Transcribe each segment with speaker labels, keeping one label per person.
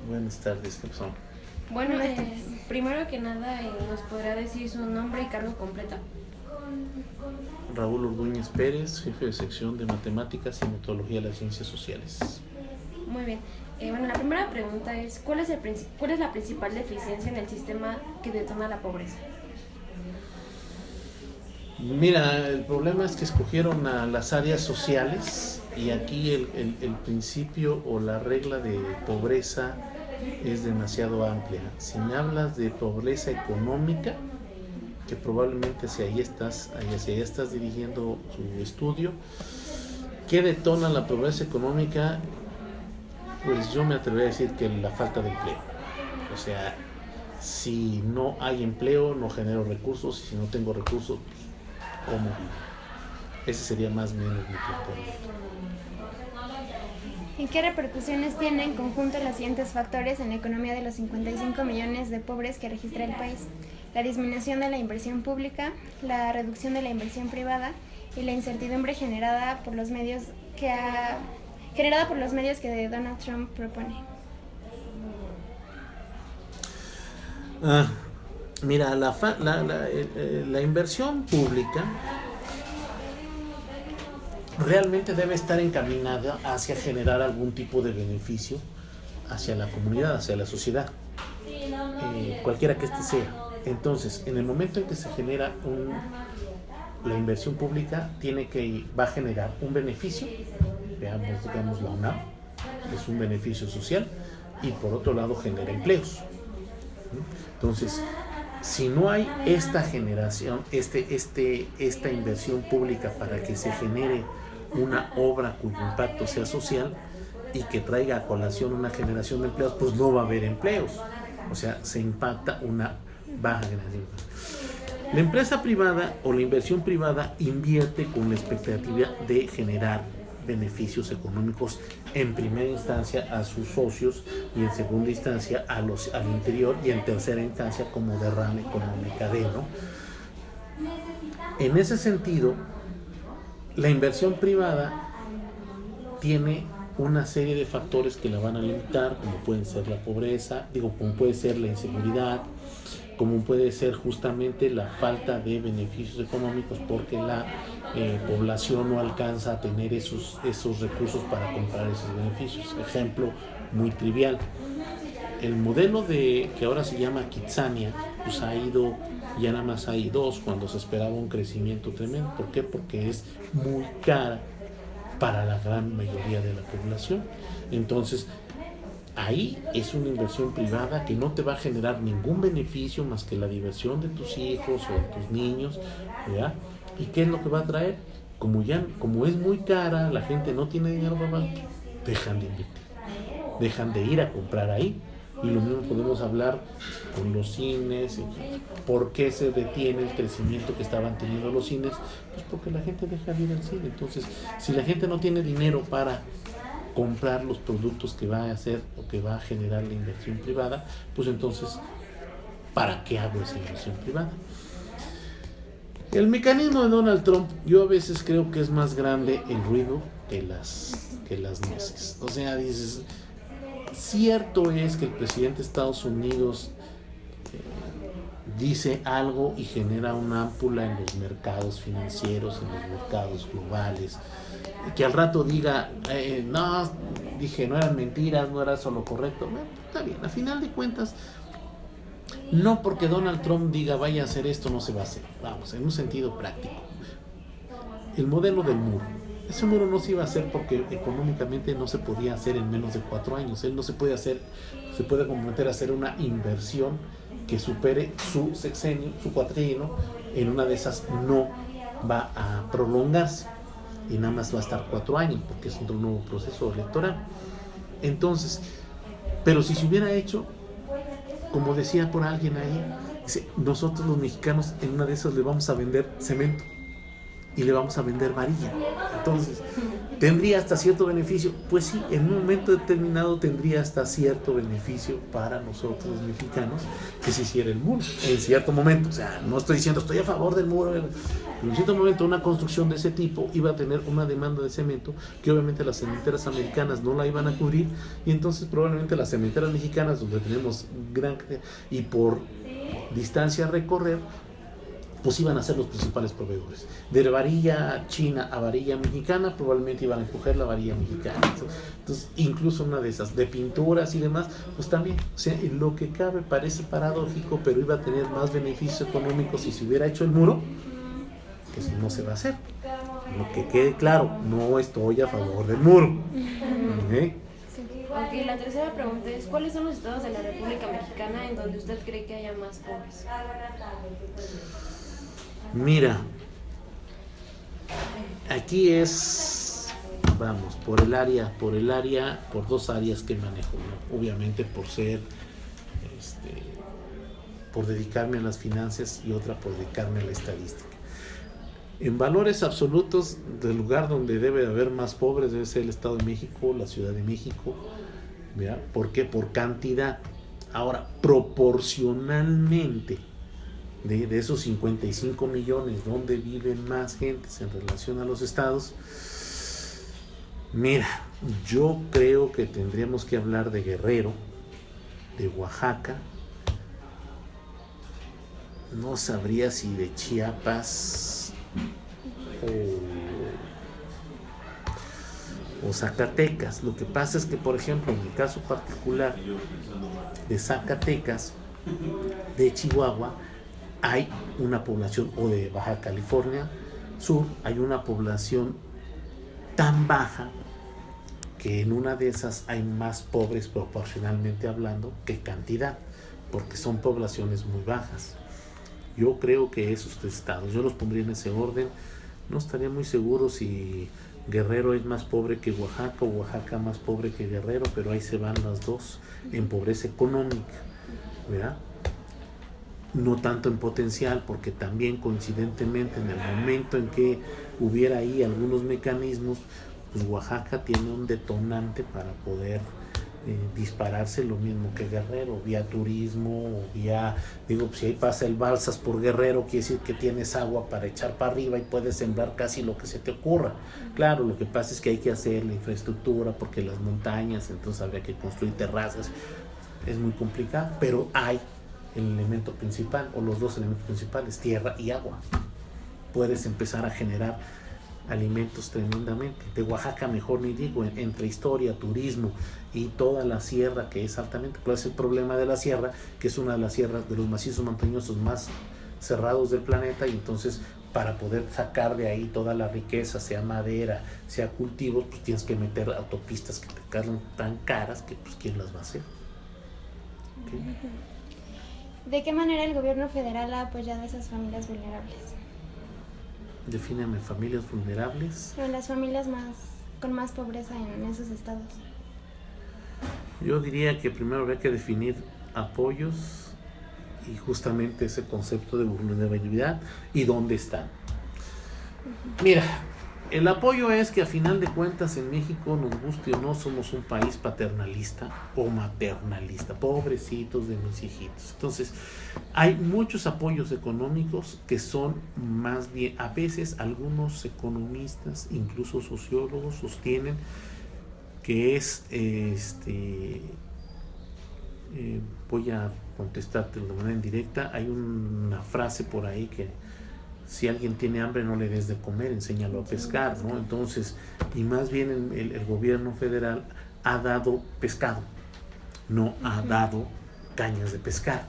Speaker 1: Buenas tardes, ¿qué pasó?
Speaker 2: Bueno, primero que nada, ¿nos podrá decir su nombre y cargo completo?
Speaker 1: Raúl Ordóñez Pérez, jefe de sección de Matemáticas y Metodología de las Ciencias Sociales.
Speaker 2: Muy bien. Bueno, la primera pregunta es, ¿cuál es la principal deficiencia en el sistema que detona la pobreza?
Speaker 1: Mira, el problema es que escogieron a las áreas sociales y aquí el principio o la regla de pobreza es demasiado amplia. Si me hablas de pobreza económica, que probablemente hacia ahí estás dirigiendo su estudio, ¿qué detona la pobreza económica? Pues yo me atrevería a decir que la falta de empleo. O sea, si no hay empleo, no genero recursos, y si no tengo recursos, pues, ¿cómo vivo? Ese sería más o menos mi planteamiento.
Speaker 3: ¿Y qué repercusiones tiene en conjunto los siguientes factores en la economía de los 55 millones de pobres que registra el país? La disminución de la inversión pública, la reducción de la inversión privada y la incertidumbre generada por los medios que Donald Trump propone.
Speaker 1: Mira, la inversión pública realmente debe estar encaminada hacia generar algún tipo de beneficio hacia la comunidad, hacia la sociedad, cualquiera que éste sea. Entonces, en el momento en que se genera la inversión pública, va a generar un beneficio, digamos la UNAM, es un beneficio social, y por otro lado genera empleos. Entonces, si no hay esta generación, esta inversión pública para que se genere una obra cuyo impacto sea social y que traiga a colación una generación de empleos, pues no va a haber empleos. O sea, se impacta una baja generación. La empresa privada o la inversión privada invierte con la expectativa de generar beneficios económicos en primera instancia a sus socios y en segunda instancia al interior y en tercera instancia como derrame económica ¿no? En ese sentido, la inversión privada tiene una serie de factores que la van a limitar, como pueden ser la pobreza, como puede ser la inseguridad, como puede ser justamente la falta de beneficios económicos porque la población no alcanza a tener esos recursos para comprar esos beneficios. Ejemplo muy trivial, el modelo que ahora se llama Kitsania, pues ya nada más hay dos cuando se esperaba un crecimiento tremendo. ¿Por qué? Porque es muy cara para la gran mayoría de la población. Entonces, ahí es una inversión privada que no te va a generar ningún beneficio más que la diversión de tus hijos o de tus niños, ¿verdad? ¿Y qué es lo que va a traer? Como es muy cara, la gente no tiene dinero, dejan de invertir, dejan de ir a comprar ahí. Y lo mismo podemos hablar con los cines. ¿Por qué se detiene el crecimiento que estaban teniendo los cines? Pues porque la gente deja de ir al cine. Entonces, si la gente no tiene dinero para comprar los productos que va a hacer o que va a generar la inversión privada, pues entonces, ¿para qué hago esa inversión privada? El mecanismo de Donald Trump, yo a veces creo que es más grande el ruido que las nueces. O sea, dices, cierto es que el presidente de Estados Unidos dice algo y genera una ámpula en los mercados financieros, en los mercados globales, que al rato diga, no eran mentiras, no era eso lo correcto. Bueno, está bien, a final de cuentas, no porque Donald Trump diga vaya a hacer esto, no se va a hacer. Vamos, en un sentido práctico. El modelo del muro. Ese muro no se iba a hacer porque económicamente no se podía hacer en menos de 4 años. Él no se puede comprometer a hacer una inversión que supere su sexenio, su cuatrienio. En una de esas no va a prolongarse y nada más va a estar 4 años porque es un nuevo proceso electoral. Entonces, pero si se hubiera hecho, como decía por alguien ahí, dice, nosotros los mexicanos en una de esas le vamos a vender cemento y le vamos a vender varilla. Entonces, ¿Tendría hasta cierto beneficio? Pues sí, en un momento determinado tendría hasta cierto beneficio para nosotros los mexicanos que se hiciera el muro, en cierto momento. O sea, no estoy diciendo estoy a favor del muro, pero en cierto momento una construcción de ese tipo iba a tener una demanda de cemento que obviamente las cementeras americanas no la iban a cubrir, y entonces probablemente las cementeras mexicanas, donde tenemos gran y por distancia a recorrer, pues iban a ser los principales proveedores. De varilla china a varilla mexicana, probablemente iban a escoger la varilla mexicana. Entonces, incluso una de esas, de pinturas y demás, pues también, o sea, en lo que cabe parece paradójico, pero iba a tener más beneficios económicos si se hubiera hecho el muro, que si no se va a hacer. Lo que quede claro, no estoy a favor del muro.
Speaker 2: Ok, la tercera pregunta es, ¿cuáles son los estados de la República Mexicana en donde usted cree que haya más pobres?
Speaker 1: Mira, aquí es, vamos, por dos áreas que manejo, ¿no? Obviamente por ser, por dedicarme a las finanzas, y otra por dedicarme a la estadística. En valores absolutos, del lugar donde debe haber más pobres debe ser el Estado de México, la Ciudad de México, ¿verdad? ¿Por qué? Por cantidad. Ahora, proporcionalmente, de esos 55 millones, ¿dónde viven más gentes en relación a los estados? Mira, yo creo que tendríamos que hablar de Guerrero, de Oaxaca, no sabría si de Chiapas o Zacatecas. Lo que pasa es que, por ejemplo, en el caso particular de Zacatecas, de Chihuahua, hay una población, o de Baja California Sur, hay una población tan baja que en una de esas hay más pobres proporcionalmente hablando que cantidad, porque son poblaciones muy bajas. Yo creo que esos estados, yo los pondría en ese orden. No estaría muy seguro si Guerrero es más pobre que Oaxaca o Oaxaca más pobre que Guerrero, pero ahí se van las dos en pobreza económica, ¿verdad? No tanto en potencial, porque también coincidentemente en el momento en que hubiera ahí algunos mecanismos, pues Oaxaca tiene un detonante para poder dispararse, lo mismo que Guerrero, vía turismo, o vía, digo, si ahí pasa el Balsas por Guerrero, quiere decir que tienes agua para echar para arriba y puedes sembrar casi lo que se te ocurra. Claro, lo que pasa es que hay que hacer la infraestructura, porque las montañas, entonces habría que construir terrazas, es muy complicado, pero hay el elemento principal, o los dos elementos principales, tierra y agua. Puedes empezar a generar alimentos tremendamente. De Oaxaca mejor ni digo, entre historia, turismo y toda la sierra, que es altamente, ¿cuál es el problema de la sierra? Que es una de las sierras, de los macizos montañosos más cerrados del planeta, y entonces para poder sacar de ahí toda la riqueza, sea madera, sea cultivos, pues tienes que meter autopistas que te cargan tan caras que pues ¿quién las va a hacer? ¿Okay?
Speaker 3: ¿De qué manera el gobierno federal ha apoyado a esas familias vulnerables?
Speaker 1: Defíname familias vulnerables.
Speaker 3: O las familias con más pobreza en esos estados.
Speaker 1: Yo diría que primero habría que definir apoyos y justamente ese concepto de vulnerabilidad y dónde están. Mira, el apoyo es que a final de cuentas en México, nos guste o no, somos un país paternalista o maternalista, pobrecitos de mis hijitos. Entonces, hay muchos apoyos económicos que son más bien, a veces algunos economistas, incluso sociólogos, sostienen que es, voy a contestarte de manera indirecta, hay una frase por ahí que si alguien tiene hambre no le des de comer, enséñalo a pescar, ¿no? Entonces, y más bien el gobierno federal ha dado pescado, no ha dado cañas de pescar.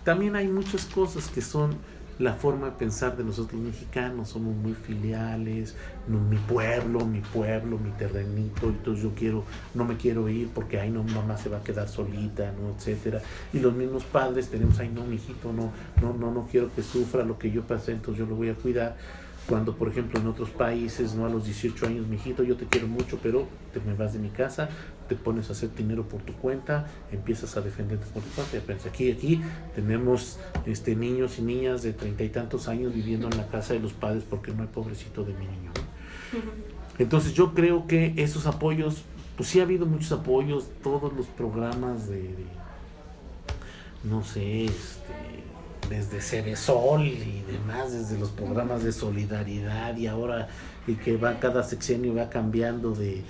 Speaker 1: También hay muchas cosas que son la forma de pensar de nosotros mexicanos, somos muy filiales, mi pueblo, mi terrenito, entonces no me quiero ir porque ahí no, mamá se va a quedar solita, ¿no? Etcétera. Y los mismos padres tenemos, ay no, mijito, no quiero que sufra lo que yo pasé, entonces yo lo voy a cuidar. Cuando, por ejemplo, en otros países, no, a los 18 años, mijito, yo te quiero mucho, pero te me vas de mi casa, te pones a hacer dinero por tu cuenta, empiezas a defenderte por tu cuenta. Aquí tenemos niños y niñas de 30 y tantos años viviendo en la casa de los padres porque no hay pobrecito de mi niño, ¿no? Entonces yo creo que esos apoyos, pues sí ha habido muchos apoyos, todos los programas no sé, desde Ceresol y demás, desde los programas de solidaridad y ahora y que va cada sexenio va cambiando de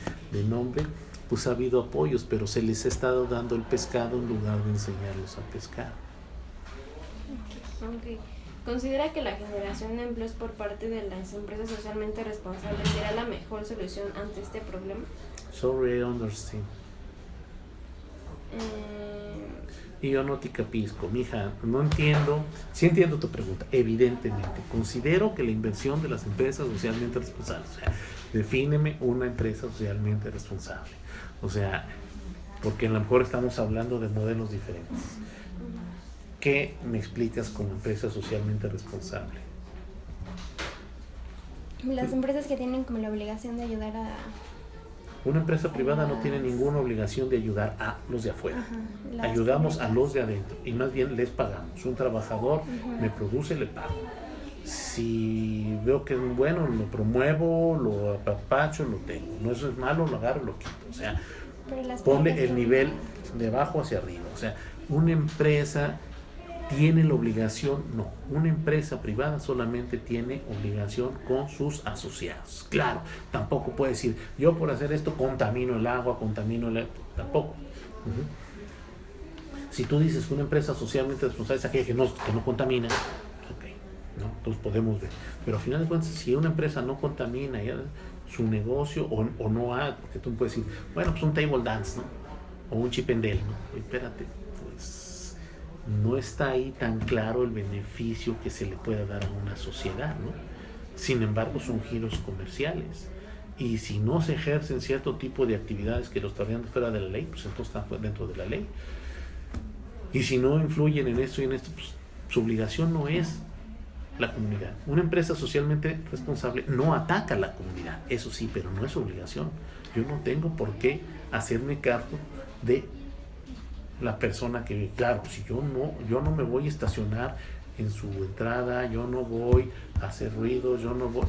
Speaker 1: nombre, pues ha habido apoyos, pero se les ha estado dando el pescado en lugar de enseñarlos a pescar.
Speaker 2: Okay. ¿Considera que la generación de empleos por parte de las empresas socialmente responsables será la mejor solución ante este problema?
Speaker 1: Sorry, I understand. Y yo no te capisco, mija, no entiendo. Sí entiendo tu pregunta, evidentemente. Considero que la inversión de las empresas socialmente responsables, o sea, defíneme una empresa socialmente responsable. O sea, porque a lo mejor estamos hablando de modelos diferentes. ¿Qué me explicas como empresa socialmente responsable?
Speaker 3: Las empresas que tienen como la obligación de ayudar a...
Speaker 1: Una empresa privada no tiene ninguna obligación de ayudar a los de afuera.
Speaker 3: Ajá,
Speaker 1: ayudamos a los de adentro y más bien les pagamos. Un trabajador me produce, le pago. Si veo que es bueno, lo promuevo, lo apapacho, lo tengo. No, eso es malo, lo agarro, lo quito. O sea, ponle el nivel de abajo hacia arriba. O sea, una empresa tiene la obligación, no, una empresa privada solamente tiene obligación con sus asociados. Claro, tampoco puede decir, yo por hacer esto contamino el agua, tampoco. Si tú dices que una empresa socialmente responsable es aquella que no contamina, ok, ¿no? Entonces podemos ver. Pero al final de cuentas, si una empresa no contamina ya, su negocio o no ha, porque tú puedes decir, bueno, pues un table dance, ¿no? O un chip and Dale, ¿no? Espérate, pues no está ahí tan claro el beneficio que se le pueda dar a una sociedad, ¿no? Sin embargo, son giros comerciales. Y si no se ejercen cierto tipo de actividades que los estarían fuera de la ley, pues entonces están dentro de la ley. Y si no influyen en esto y en esto, pues su obligación no es la comunidad. Una empresa socialmente responsable no ataca a la comunidad, eso sí, pero no es su obligación. Yo no tengo por qué hacerme cargo de la persona que, claro, si yo no me voy a estacionar en su entrada, yo no voy a hacer ruido, yo no voy,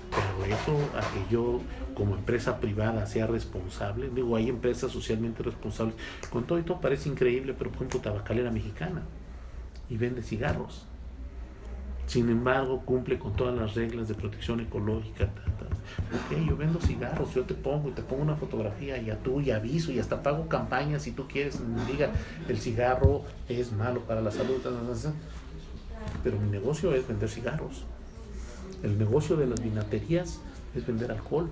Speaker 1: pero eso a que yo como empresa privada sea responsable, digo, hay empresas socialmente responsables, con todo y todo parece increíble, pero por ejemplo Tabacalera Mexicana y vende cigarros, sin embargo cumple con todas las reglas de protección ecológica. Ok, yo vendo cigarros, yo te pongo una fotografía y tú y aviso y hasta pago campañas si tú quieres, me diga el cigarro es malo para la salud, pero mi negocio es vender cigarros. El negocio de las vinaterías es vender alcohol.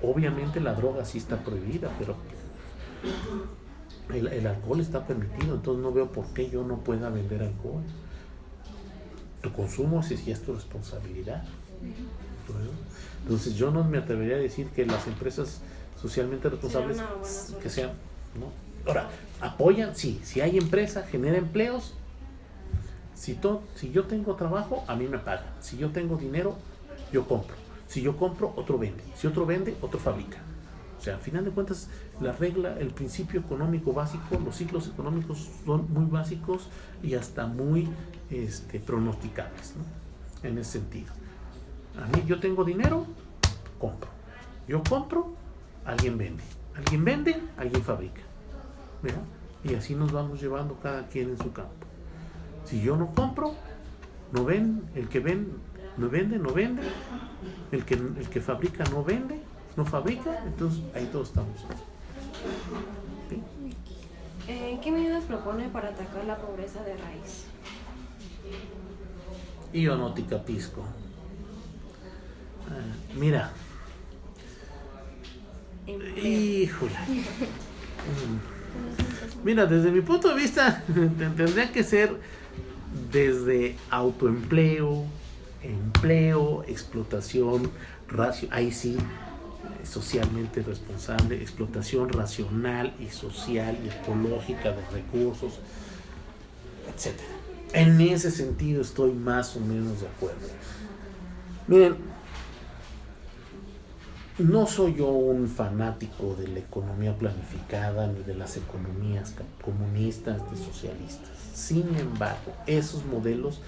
Speaker 1: Obviamente la droga sí está prohibida, pero el alcohol está permitido, entonces no veo por qué yo no pueda vender alcohol. Tu consumo sí es tu responsabilidad. Entonces yo no me atrevería a decir que las empresas socialmente responsables que sean, ¿no? Ahora, apoyan, sí, si hay empresa, genera empleos. Si yo tengo trabajo, a mí me pagan. Si yo tengo dinero, yo compro. Si yo compro, otro vende. Si otro vende, otro fabrica. O sea, al final de cuentas, la regla, el principio económico básico, los ciclos económicos son muy básicos y hasta muy pronosticables, ¿no? En ese sentido. A mí, yo tengo dinero, compro. Yo compro, alguien vende. Alguien vende, alguien fabrica. ¿Verdad? Y así nos vamos llevando cada quien en su campo. Si yo no compro, no ven, el que ven, no vende, el que fabrica no vende, no fabrica, entonces ahí todos estamos. ¿Sí?
Speaker 2: ¿Qué medidas propone para atacar la pobreza de raíz?
Speaker 1: Y yo no te capisco. Mira. Híjole. Mira, desde mi punto de vista, tendría que ser desde autoempleo, empleo, explotación, ahí sí, socialmente responsable, explotación racional y social y ecológica de recursos, etc. En ese sentido estoy más o menos de acuerdo. Miren, no soy yo un fanático de la economía planificada ni de las economías comunistas ni socialistas. Sin embargo, esos modelos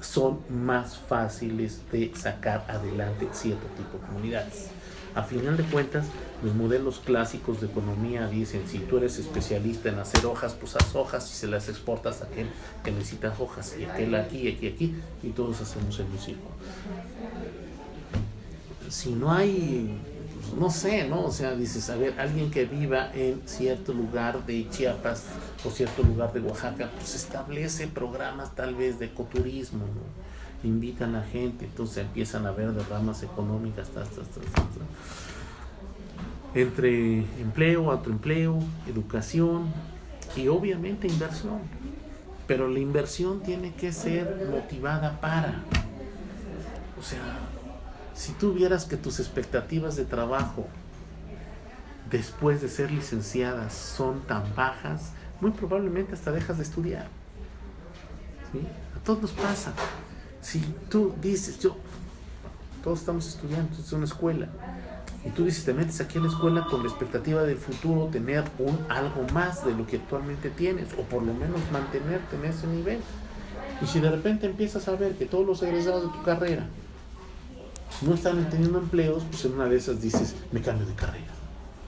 Speaker 1: son más fáciles de sacar adelante cierto tipo de comunidades. A final de cuentas, los modelos clásicos de economía dicen, si tú eres especialista en hacer hojas, pues haz hojas y se las exportas a aquel que necesita hojas, y aquel aquí, aquí, y todos hacemos el círculo. Si no hay, pues no sé, ¿no? O sea, dices, a ver, alguien que viva en cierto lugar de Chiapas o cierto lugar de Oaxaca, pues establece programas tal vez de ecoturismo, ¿no? Invitan a gente, entonces empiezan a ver derramas económicas, entre empleo, autoempleo, educación y obviamente inversión. Pero la inversión tiene que ser motivada para, o sea, si tú vieras que tus expectativas de trabajo después de ser licenciadas son tan bajas, muy probablemente hasta dejas de estudiar, ¿sí? A todos nos pasa. Si tú dices, todos estamos estudiando, es una escuela, y tú dices, te metes aquí a la escuela con la expectativa del futuro, tener algo más de lo que actualmente tienes, o por lo menos mantenerte en ese nivel. Y si de repente empiezas a ver que todos los egresados de tu carrera no están teniendo empleos, pues en una de esas dices, me cambio de carrera,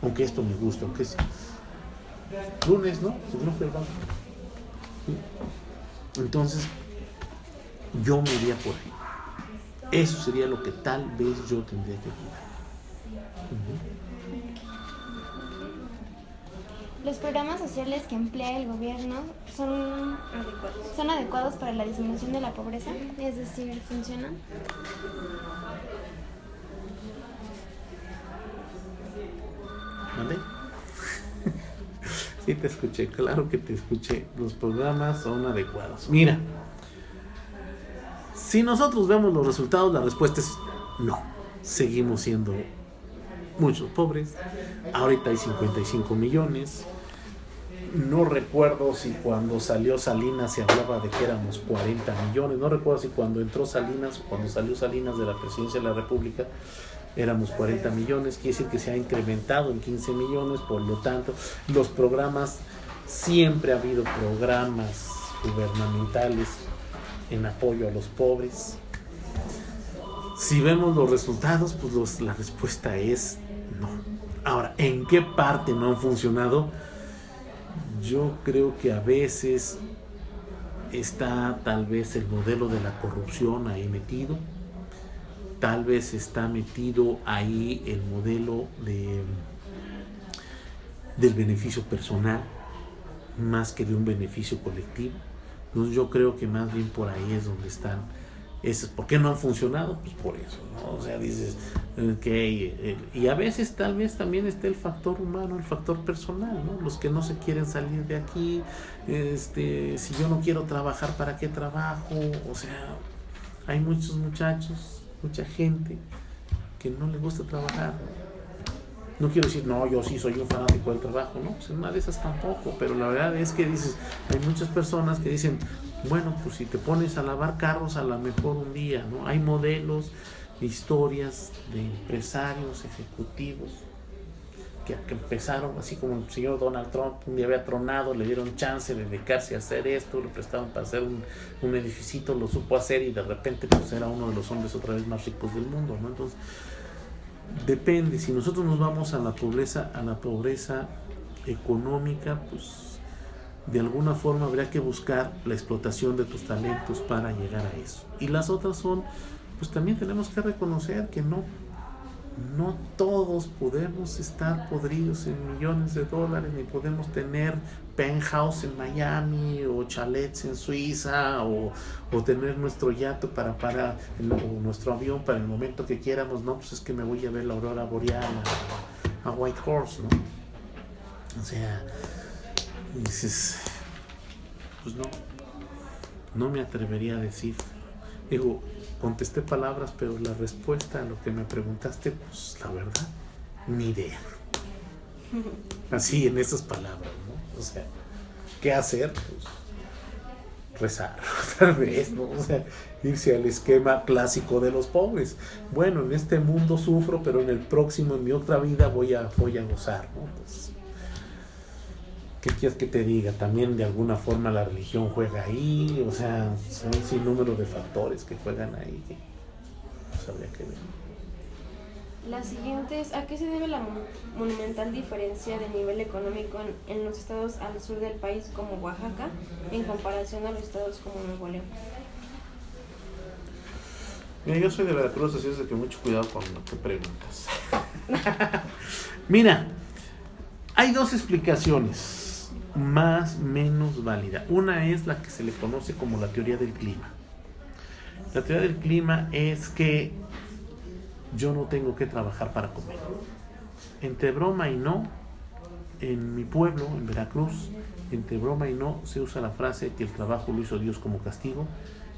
Speaker 1: aunque esto me gusta, aunque es lunes, ¿no? Pues no fue el banco. Entonces, yo me iría por ahí. Eso sería lo que tal vez yo tendría que cuidar.
Speaker 3: Los programas sociales que emplea el gobierno son adecuados para la disminución de la pobreza, es decir, funcionan.
Speaker 1: ¿Vale? Sí, te escuché, claro que te escuché. Los programas son adecuados. Mira, si nosotros vemos los resultados, la respuesta es no. Seguimos siendo muchos pobres. Ahorita hay 55 millones. No recuerdo si cuando salió Salinas se hablaba de que éramos 40 millones. No recuerdo si cuando entró Salinas o cuando salió Salinas de la presidencia de la República éramos 40 millones. Quiere decir que se ha incrementado en 15 millones. Por lo tanto, los programas, siempre ha habido programas gubernamentales en apoyo a los pobres. Si vemos los resultados, pues la respuesta es no. Ahora, ¿en qué parte no han funcionado? Yo creo que a veces está tal vez el modelo de la corrupción ahí metido, tal vez está metido ahí el modelo del beneficio personal más que de un beneficio colectivo. Entonces yo creo que más bien por ahí es donde están esos. ¿Por qué no han funcionado? Pues por eso, ¿no? O sea, dices, y a veces tal vez también está el factor humano, el factor personal, ¿no? Los que no se quieren salir de aquí, si yo no quiero trabajar, ¿para qué trabajo? O sea, hay muchos muchachos, mucha gente que no le gusta trabajar. No quiero decir, no, yo sí soy un fanático del trabajo, no, pues en una de esas tampoco, pero la verdad es que dices, hay muchas personas que dicen, bueno, pues si te pones a lavar carros, a lo mejor un día, ¿no? Hay modelos, historias de empresarios, ejecutivos, que empezaron, así como el señor Donald Trump, un día había tronado, le dieron chance de dedicarse a hacer esto, le prestaban para hacer un edificito, lo supo hacer y de repente pues era uno de los hombres otra vez más ricos del mundo, ¿no? Entonces, depende, si nosotros nos vamos a la pobreza económica, pues de alguna forma habría que buscar la explotación de tus talentos para llegar a eso. Y las otras son, pues también tenemos que reconocer que no todos podemos estar podridos en millones de dólares, ni podemos tener penthouse en Miami o chalets en Suiza o tener nuestro yate o nuestro avión para el momento que quieramos. No, pues es que me voy a ver la aurora boreal a Whitehorse, ¿no? O sea, dices, pues no me atrevería a decir. Digo, contesté palabras, pero la respuesta a lo que me preguntaste, pues la verdad, ni idea. Así, en esas palabras, ¿no? O sea, ¿qué hacer? Pues rezar, tal vez, ¿no? O sea, irse al esquema clásico de los pobres. Bueno, en este mundo sufro, pero en el próximo, en mi otra vida, voy a gozar, ¿no? ¿Qué quieres que te diga? También de alguna forma la religión juega ahí, o sea, son un sinnúmero de factores que juegan ahí, que pues habría que ver.
Speaker 2: La siguiente es, ¿a qué se debe la monumental diferencia de nivel económico en los estados al sur del país como Oaxaca en comparación a los estados como Nuevo León?
Speaker 1: Mira, yo soy de Veracruz, así es de que mucho cuidado con lo que preguntas. Mira, hay dos explicaciones más menos válida. Una es la que se le conoce como la teoría del clima. La teoría del clima es que yo no tengo que trabajar para comer. Entre broma y no, en mi pueblo, en Veracruz, entre broma y no, se usa la frase que el trabajo lo hizo Dios como castigo,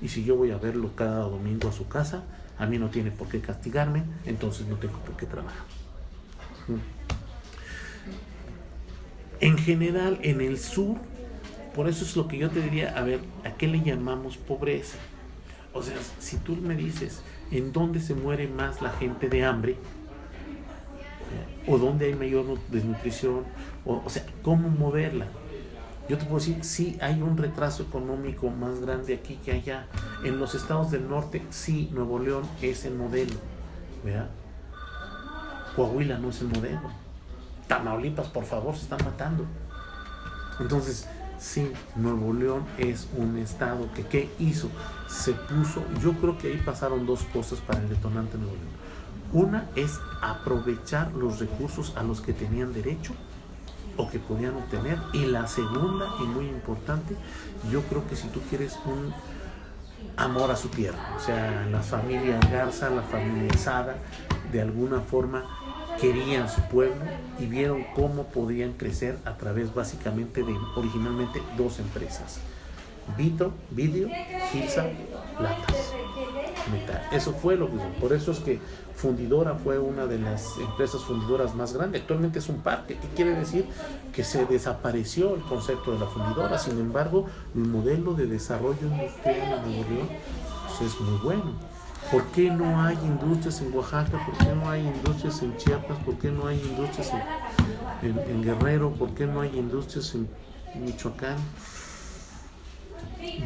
Speaker 1: y si yo voy a verlo cada domingo a su casa, a mí no tiene por qué castigarme, entonces no tengo por qué trabajar. En general, en el sur, por eso es lo que yo te diría, a ver, ¿a qué le llamamos pobreza? O sea, si tú me dices, ¿en dónde se muere más la gente de hambre? ¿O dónde hay mayor desnutrición? O sea, ¿cómo moverla? Yo te puedo decir, sí hay un retraso económico más grande aquí que allá. En los estados del norte, sí, Nuevo León es el modelo, ¿verdad? Coahuila no es el modelo. Tamaulipas, por favor, se están matando. Entonces, sí, Nuevo León es un estado que, ¿qué hizo? Se puso, yo creo que ahí pasaron dos cosas para el detonante Nuevo León. Una es aprovechar los recursos a los que tenían derecho o que podían obtener, y la segunda, y muy importante, yo creo que si tú quieres un amor a su tierra, o sea, las familias Garza, la familia Sada, de alguna forma querían su pueblo y vieron cómo podían crecer a través básicamente de originalmente dos empresas: Vidrio, Gilsa, Latas, Metal. Eso fue lo que hizo. Por eso es que Fundidora fue una de las empresas fundidoras más grandes. Actualmente es un parque. ¿Qué quiere decir? Que se desapareció el concepto de la fundidora. Sin embargo, el modelo de desarrollo industrial en Nuevo León pues es muy bueno. ¿Por qué no hay industrias en Oaxaca? ¿Por qué no hay industrias en Chiapas? ¿Por qué no hay industrias en Guerrero? ¿Por qué no hay industrias en Michoacán?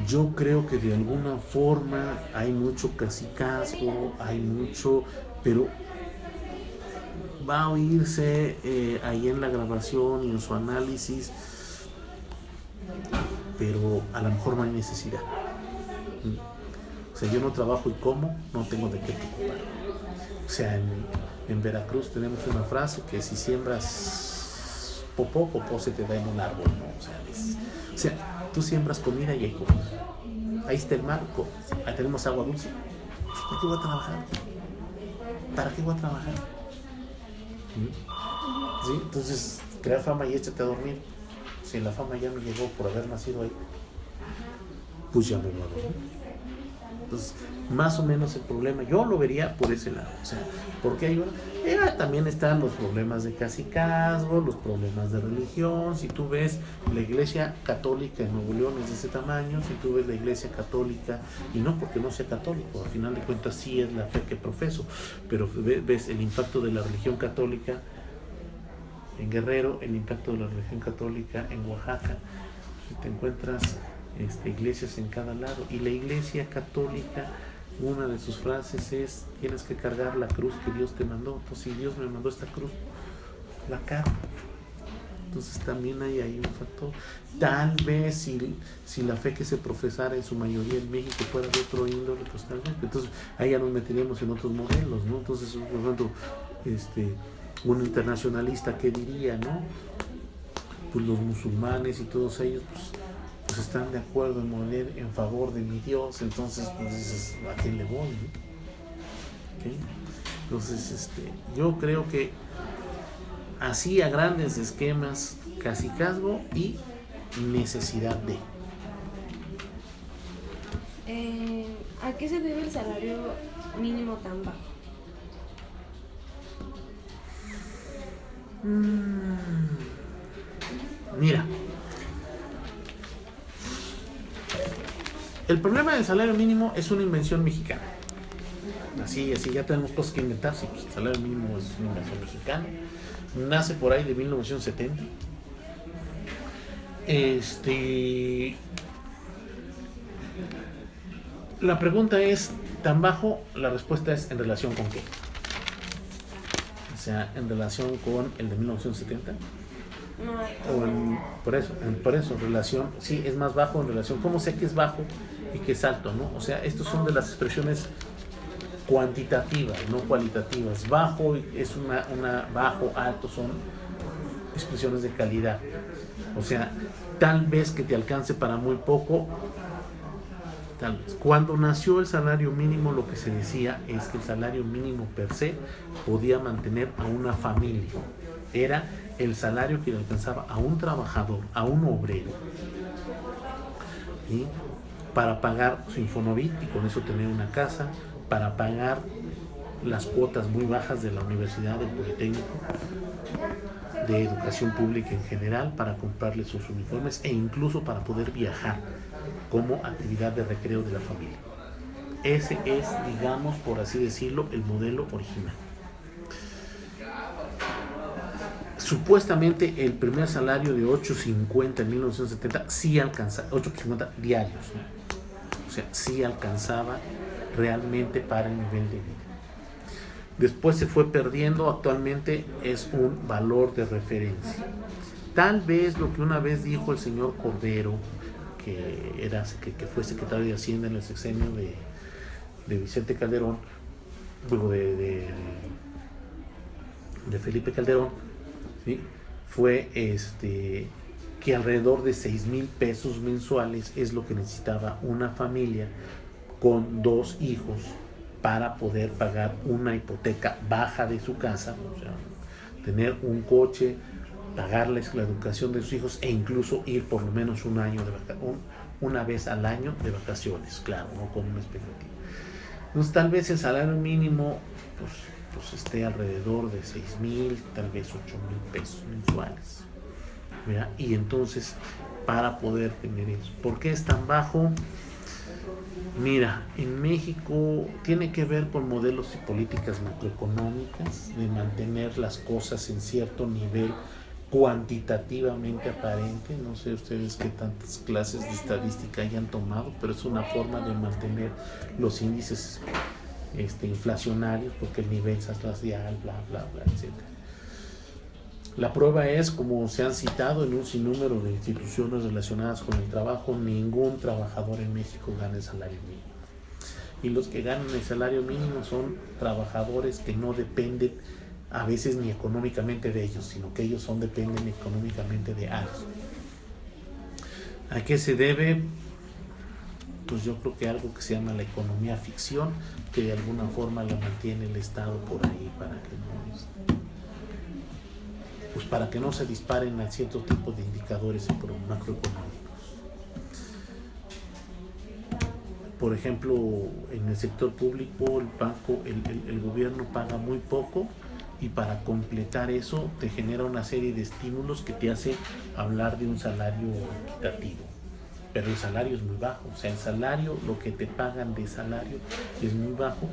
Speaker 1: Yo creo que de alguna forma hay mucho cacicazgo, hay mucho, pero va a oírse ahí en la grabación y en su análisis, pero a lo mejor no hay necesidad. O sea, yo no trabajo y como, no tengo de qué preocupar. O sea, en Veracruz tenemos una frase que si siembras popó, popó se te da en un árbol, ¿no? O sea, tú siembras comida y hay comida. Ahí está el mar, ahí tenemos agua dulce. ¿Por qué voy a trabajar? ¿Para qué voy a trabajar? ¿Sí? Entonces, crea fama y échate a dormir. Si la fama ya me llegó por haber nacido ahí, pues ya me voy a dormir. Entonces, más o menos el problema, yo lo vería por ese lado. O sea, porque hay también están los problemas de cacicazgo, los problemas de religión. Si tú ves la iglesia católica en Nuevo León es de ese tamaño, si tú ves la iglesia católica, y no porque no sea católico, al final de cuentas sí es la fe que profeso, pero ves el impacto de la religión católica en Guerrero, el impacto de la religión católica en Oaxaca, si te encuentras iglesias en cada lado. Y la iglesia católica, una de sus frases es: tienes que cargar la cruz que Dios te mandó. Pues si Dios me mandó esta cruz, la cargo. Entonces también hay ahí un factor. Tal vez si la fe que se profesara en su mayoría en México fuera de otro índole, pues tal vez. Entonces ahí ya nos meteríamos en otros modelos, ¿no? Entonces, por ejemplo, un internacionalista, ¿qué diría, no? Pues los musulmanes y todos ellos, pues están de acuerdo en morir en favor de mi Dios. Entonces, pues, ¿a quién le voy, no? ¿Okay? Entonces, yo creo que así a grandes esquemas, cacicazgo y necesidad de.
Speaker 2: ¿A qué se debe el salario mínimo tan bajo?
Speaker 1: Mira, el problema del salario mínimo es una invención mexicana. Así ya tenemos cosas que inventar. Sí, pues el salario mínimo es una invención mexicana. Nace por ahí de 1970. La pregunta es, ¿tan bajo? La respuesta es, ¿en relación con qué? O sea, ¿en relación con el de 1970? Por eso, relación, sí, es más bajo en relación. ¿Cómo sé que es bajo y que es alto, no? O sea, estos son de las expresiones cuantitativas, no cualitativas. Bajo es bajo, alto son expresiones de calidad. O sea, tal vez que te alcance para muy poco, tal vez. Cuando nació el salario mínimo, lo que se decía es que el salario mínimo per se podía mantener a una familia. Era el salario que le alcanzaba a un trabajador, a un obrero, ¿sí? Para pagar su Infonavit y con eso tener una casa, para pagar las cuotas muy bajas de la universidad, del Politécnico, de educación pública en general, para comprarle sus uniformes e incluso para poder viajar como actividad de recreo de la familia. Ese es, digamos, por así decirlo, el modelo original. Supuestamente el primer salario de 8.50 en 1970 sí alcanzaba, 8.50 diarios, ¿no? O sea, sí alcanzaba realmente para el nivel de vida. Después se fue perdiendo, actualmente es un valor de referencia. Tal vez lo que una vez dijo el señor Cordero, que fue secretario de Hacienda en el sexenio de Vicente Calderón, luego de Felipe Calderón, ¿sí? Fue que alrededor de 6,000 pesos mensuales es lo que necesitaba una familia con 2 hijos para poder pagar una hipoteca baja de su casa, o sea, tener un coche, pagarles la educación de sus hijos e incluso ir por lo menos una vez al año de vacaciones, claro, no con una expectativa. Entonces tal vez el salario mínimo pues esté alrededor de 6,000, tal vez 8,000 pesos mensuales, ¿verdad? Y entonces, para poder tener eso, ¿por qué es tan bajo? Mira, en México tiene que ver con modelos y políticas macroeconómicas, de mantener las cosas en cierto nivel cuantitativamente aparente. No sé ustedes qué tantas clases de estadística hayan tomado, pero es una forma de mantener los índices inflacionarios, porque el nivel salarial, bla, bla, bla, etc. La prueba es, como se han citado en un sinnúmero de instituciones relacionadas con el trabajo, ningún trabajador en México gana el salario mínimo. Y los que ganan el salario mínimo son trabajadores que no dependen a veces ni económicamente de ellos, sino que ellos dependen económicamente de alguien. ¿A qué se debe? Pues yo creo que algo que se llama la economía ficción, que de alguna forma la mantiene el Estado por ahí para que no se disparen a cierto tipo de indicadores macroeconómicos. Por ejemplo, en el sector público, el gobierno paga muy poco, y para completar eso te genera una serie de estímulos que te hace hablar de un salario equitativo. Pero el salario es muy bajo, o sea, el salario, lo que te pagan de salario es muy bajo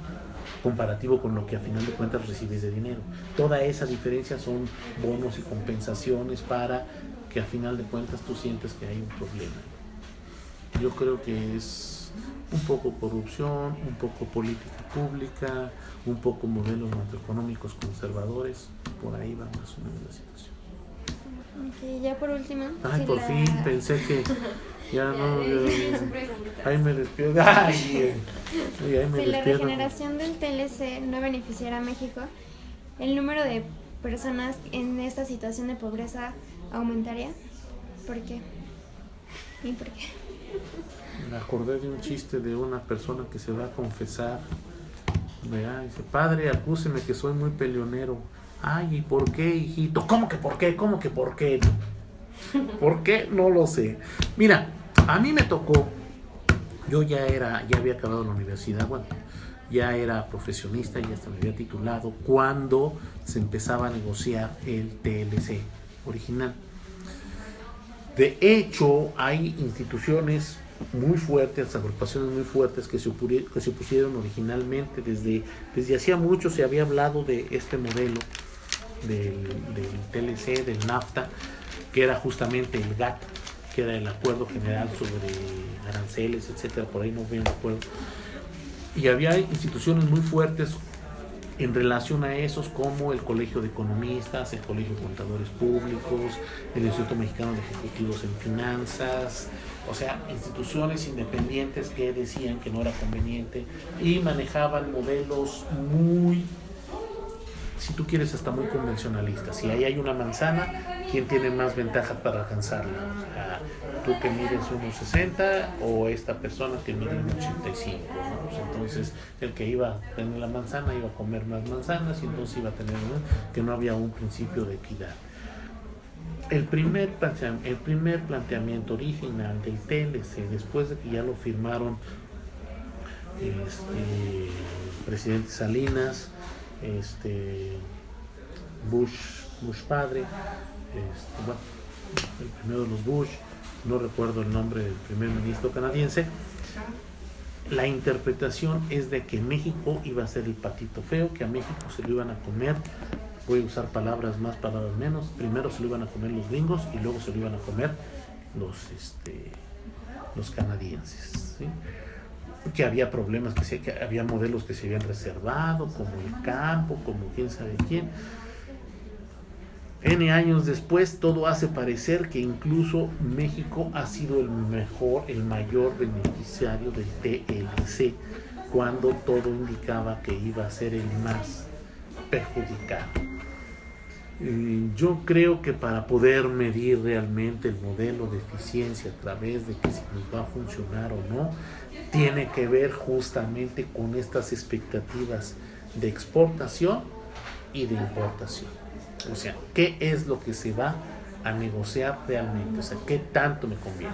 Speaker 1: comparativo con lo que a final de cuentas recibes de dinero. Toda esa diferencia son bonos y compensaciones para que a final de cuentas tú sientes que hay un problema. Yo creo que es un poco corrupción, un poco política pública, un poco modelos macroeconómicos conservadores, por ahí va más o menos la situación.
Speaker 3: Okay, ya por último.
Speaker 1: Ay, por fin, pensé que ya no. Ahí me despido. Ay,
Speaker 3: si la regeneración del TLC no beneficiara a México, el número de personas en esta situación de pobreza aumentaría. ¿Por qué? ¿Y por qué?
Speaker 1: Me acordé de un chiste de una persona que se va a confesar. Dice: padre, acúseme que soy muy peleonero. Ay, ¿y por qué, hijito? ¿Cómo que por qué? ¿Cómo que por qué? ¿Por qué? No lo sé. Mira, a mí me tocó, yo ya había acabado la universidad, bueno, ya era profesionista, ya hasta me había titulado, cuando se empezaba a negociar el TLC original. De hecho, hay instituciones muy fuertes, agrupaciones muy fuertes que se opusieron originalmente. Desde hacía mucho se había hablado de este modelo del TLC, del NAFTA, que era justamente el GATT, que era el Acuerdo General sobre Aranceles, etcétera, por ahí no me acuerdo. Y había instituciones muy fuertes en relación a esos, como el Colegio de Economistas, el Colegio de Contadores Públicos, el Instituto Mexicano de Ejecutivos en Finanzas, o sea, instituciones independientes que decían que no era conveniente y manejaban modelos muy, si tú quieres, hasta muy convencionalistas. Si ahí hay una manzana, ¿quién tiene más ventajas para alcanzarla? O sea, tú que mides 1.60 o esta persona que mide 1.85, ¿no? Pues entonces el que iba a tener la manzana iba a comer más manzanas y entonces iba a tener, ¿no?, que no había un principio de equidad. El primer planteamiento original del TLC, después de que ya lo firmaron el presidente Salinas, Bush padre, bueno, el primero de los Bush, no recuerdo el nombre del primer ministro canadiense. La interpretación es de que México iba a ser el patito feo, que a México se lo iban a comer, voy a usar palabras más, palabras menos, primero se lo iban a comer los gringos y luego se lo iban a comer los canadienses, ¿sí? Que había problemas, que había modelos que se habían reservado, como el campo, como quién sabe quién. N años después, todo hace parecer que incluso México ha sido el mayor beneficiario del TLC, cuando todo indicaba que iba a ser el más perjudicado. Yo creo que para poder medir realmente el modelo de eficiencia a través de que si nos va a funcionar o no, tiene que ver justamente con estas expectativas de exportación y de importación. O sea, ¿qué es lo que se va a negociar realmente? O sea, ¿qué tanto me conviene?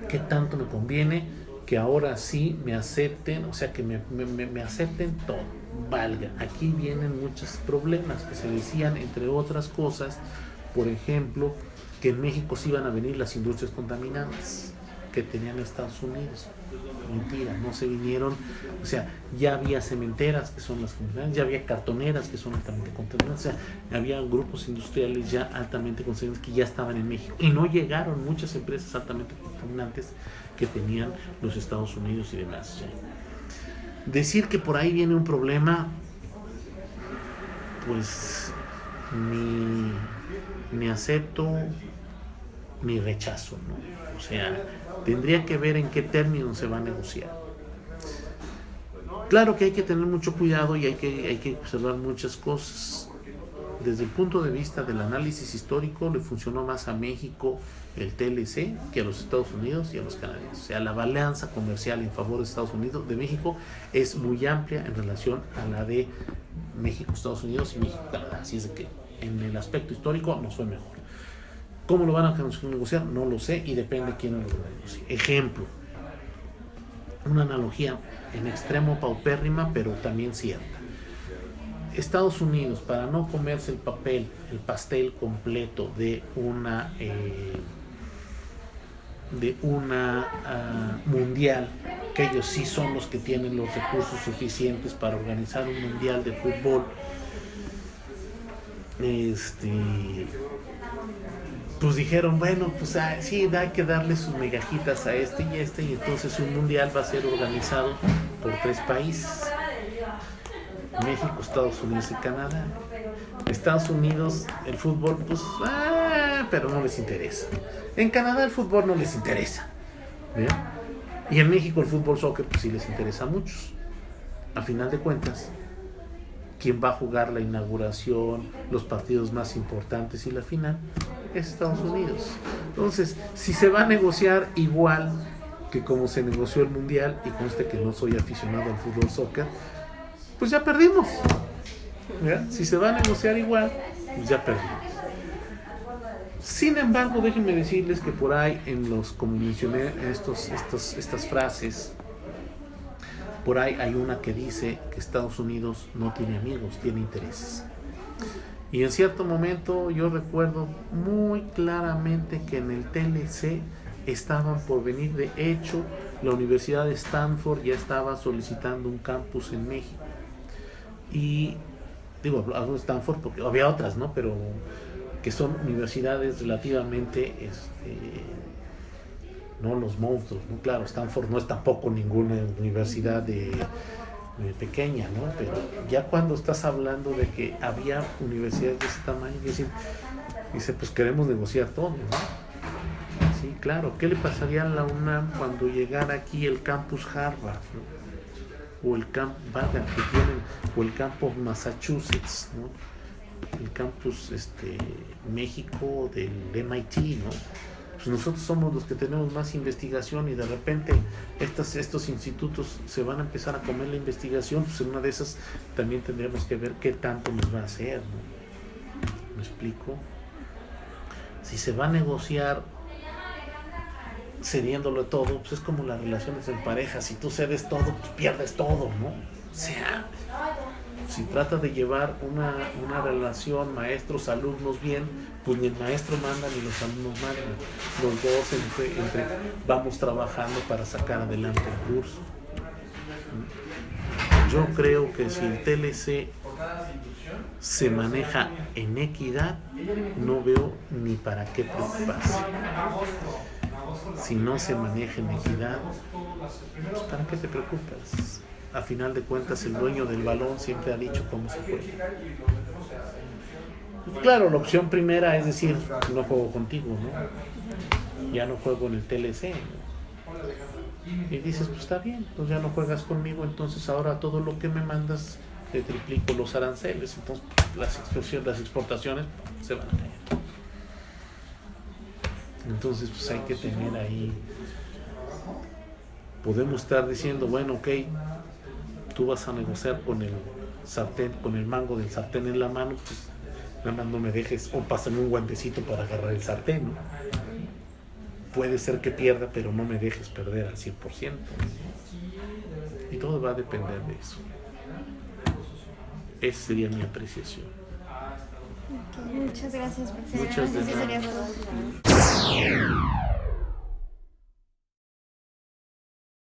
Speaker 1: ¿Qué tanto me conviene que ahora sí me acepten? O sea, que me acepten todo. Valga, aquí vienen muchos problemas que se decían, entre otras cosas, por ejemplo, que en México sí iban a venir las industrias contaminantes que tenían Estados Unidos. Mentira, no se vinieron. O sea, ya había cementeras que son las contaminantes, ya había cartoneras que son altamente contaminantes, o sea, había grupos industriales ya altamente contaminantes que ya estaban en México y no llegaron muchas empresas altamente contaminantes que tenían los Estados Unidos y demás. O sea, decir que por ahí viene un problema, pues ni acepto ni rechazo, ¿no? O sea, tendría que ver en qué términos se va a negociar. Claro que hay que tener mucho cuidado y hay que observar muchas cosas. Desde el punto de vista del análisis histórico, le funcionó más a México el TLC que a los Estados Unidos y a los canadienses. O sea, la balanza comercial en favor de Estados Unidos, de México, es muy amplia en relación a la de México, Estados Unidos y México, Canadá. Así es de que en el aspecto histórico nos fue mejor. ¿Cómo lo van a negociar? No lo sé y depende de quién lo negocie. Ejemplo, una analogía en extremo paupérrima, pero también cierta. Estados Unidos, para no comerse el pastel completo de una mundial, que ellos sí son los que tienen los recursos suficientes para organizar un mundial de fútbol, pues dijeron, bueno, pues sí, hay que darle sus megajitas a este y entonces un mundial va a ser organizado por 3 países: México, Estados Unidos y Canadá. Estados Unidos, el fútbol, pues, pero no les interesa. En Canadá el fútbol no les interesa, ¿bien? Y en México el fútbol soccer, pues sí les interesa a muchos. A final de cuentas, quien va a jugar la inauguración, los partidos más importantes y la final es Estados Unidos. Entonces, si se va a negociar igual que como se negoció el mundial, y conste que no soy aficionado al fútbol soccer, pues ya perdimos. ¿Ya? Si se va a negociar igual, pues ya perdimos. Sin embargo, déjenme decirles que por ahí, como mencioné, estas frases, por ahí hay una que dice que Estados Unidos no tiene amigos, tiene intereses. Y en cierto momento yo recuerdo muy claramente que en el TLC estaban por venir. De hecho, la Universidad de Stanford ya estaba solicitando un campus en México. Y digo, hablo de Stanford porque había otras, ¿no? Pero que son universidades relativamente, no los monstruos, ¿no? Claro, Stanford no es tampoco ninguna universidad de pequeña, ¿no? Pero ya cuando estás hablando de que había universidades de ese tamaño, dice, pues queremos negociar todo, ¿no? Sí, claro. ¿Qué le pasaría a la UNAM cuando llegara aquí el campus Harvard, ¿no? O el o el campus Massachusetts, ¿no? El campus México del MIT, ¿no? Pues nosotros somos los que tenemos más investigación y de repente estos institutos se van a empezar a comer la investigación, pues en una de esas también tendríamos que ver qué tanto nos va a hacer, ¿no? ¿Me explico? Si se va a negociar cediéndolo todo, pues es como las relaciones en pareja, si tú cedes todo, pues pierdes todo, ¿no? O sea, si trata de llevar una relación maestros-alumnos bien, pues ni el maestro manda ni los alumnos mandan. Los dos entre vamos trabajando para sacar adelante el curso. Yo creo que si el TLC se maneja en equidad, no veo ni para qué preocuparse. Si no se maneja en equidad, pues ¿para qué te preocupas? A final de cuentas, el dueño del balón siempre ha dicho cómo se juega. Claro, la opción primera es decir, no juego contigo, ¿no? Ya no juego en el TLC, ¿no? Y dices, pues está bien, pues ya no juegas conmigo, entonces ahora todo lo que me mandas te triplico los aranceles, entonces las exportaciones se van a caer. Entonces, pues hay que tener ahí, podemos estar diciendo, bueno, ok, tú vas a negociar con el sartén, con el mango del sartén en la mano, pues nada más no me dejes, o pásame un guantecito para agarrar el sartén, ¿no? Puede ser que pierda, pero no me dejes perder al 100%. Y todo va a depender de eso. Esa sería mi apreciación.
Speaker 3: Okay, muchas gracias, profesor.
Speaker 1: Muchas
Speaker 3: Eso
Speaker 1: gracias.
Speaker 3: sería todo.